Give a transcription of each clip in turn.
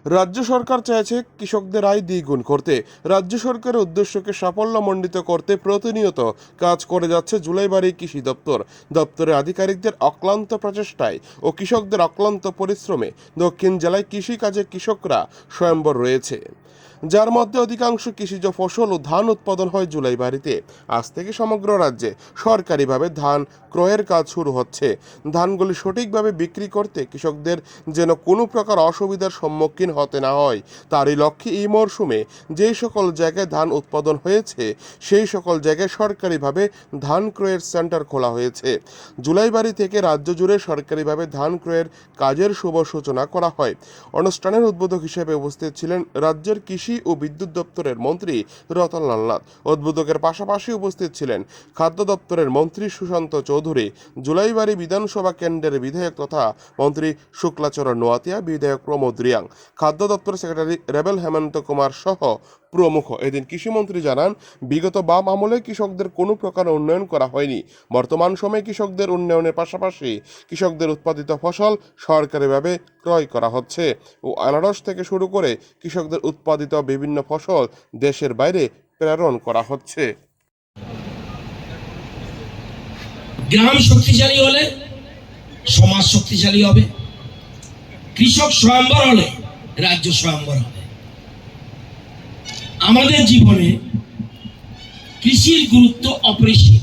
রাজ্য সরকার চাইছে কৃষকদের আয় দ্বিগুণ করতে। রাজ্য সরকারের উদ্দেশ্যকে সাফল্যমণ্ডিত করতে প্রতিনিয়ত কাজ করে যাচ্ছে জুলাইবাড়ি কৃষি দপ্তর। দপ্তরের আধিকারিকদের অক্লান্ত প্রচেষ্টায় ও কৃষকদের অক্লান্ত পরিশ্রমে দক্ষিণ জেলায় কৃষিকাজে কৃষকরা স্বয়ম্বর রয়েছে, যার মধ্যে অধিকাংশ কৃষিজ ফসল ও ধান উৎপাদন হয় জুলাইবাড়িতে। আজ থেকে সমগ্র রাজ্যে সরকারিভাবে ধান ক্রয়ের কাজ শুরু হচ্ছে। ধানগুলি সঠিকভাবে বিক্রি করতে কৃষকদের যেন কোনো প্রকার অসুবিধার সম্মুখীন হতে না হয়, তারই লক্ষ্যে এই মরশুমে যেই সকল জায়গায় ধান উৎপাদন হয়েছে সেই সকল জায়গায় সরকারিভাবে ধান ক্রয়ের সেন্টার খোলা হয়েছে। জুলাইবাড়ি থেকে রাজ্য জুড়ে সরকারিভাবে ধান ক্রয়ের কাজের শুভ সূচনা করা হয়। অনুষ্ঠানের উদ্বোধক হিসেবে উপস্থিত ছিলেন রাজ্যের কৃষি ও বিদ্যুৎ দপ্তরের মন্ত্রী রতনলাল নাথ। উদ্বোধকের পাশাপাশি উপস্থিত ছিলেন খাদ্য দপ্তরের মন্ত্রী সুশান্ত চৌধুরী, জুলাইবাড়ি বিধানসভা কেন্দ্রের বিধায়ক তথা মন্ত্রী শুক্লাচরণ নোয়াতিয়া, বিধায়ক প্রমোদ রিয়াং, খাদ্য দপ্তর সেক্রেটারি রেবেল হেমন্ত কুমার সহ প্রমুখ। এদিন কৃষিমন্ত্রী জানান, বিগত বাম আমলে কৃষকদের কোনো প্রকার উন্নয়ন করা হয়নি। বর্তমান সময়ে কৃষকদের উন্নয়নের পাশাপাশি কৃষকদের উৎপাদিত ফসল সরকারিভাবে ক্রয় করা হচ্ছে ও আনারস থেকে শুরু করে কৃষকদের উৎপাদিত বিভিন্ন ফসল দেশের বাইরে প্রেরণ করা হচ্ছে। গ্রাম শক্তিশালী হলে সমাজ শক্তিশালী হবে, কৃষক স্বয়ম্বর হলে রাজ্য স্বয়ম্বর হবে। আমাদের জীবনে কৃষির গুরুত্ব অপরিসীম।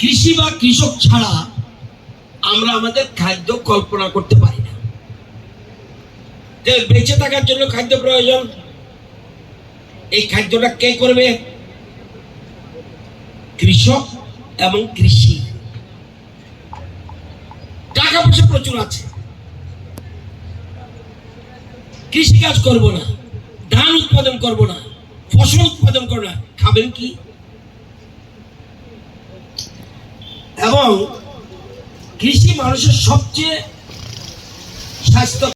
কৃষি বা কৃষক ছাড়া আমরা আমাদের খাদ্য কল্পনা করতে পারি না। বেঁচে থাকার জন্য খাদ্য প্রয়োজন। এই খাদ্যটা কে করবে? কৃষক এবং কৃষি। টাকা পয়সা প্রচুর আছে, কৃষি কাজ করব না, ধান উৎপাদন করব না, ফসল উৎপাদন করব না, খাবেন কি? এবং কৃষি মানুষের সবচেয়ে স্বাস্থ্য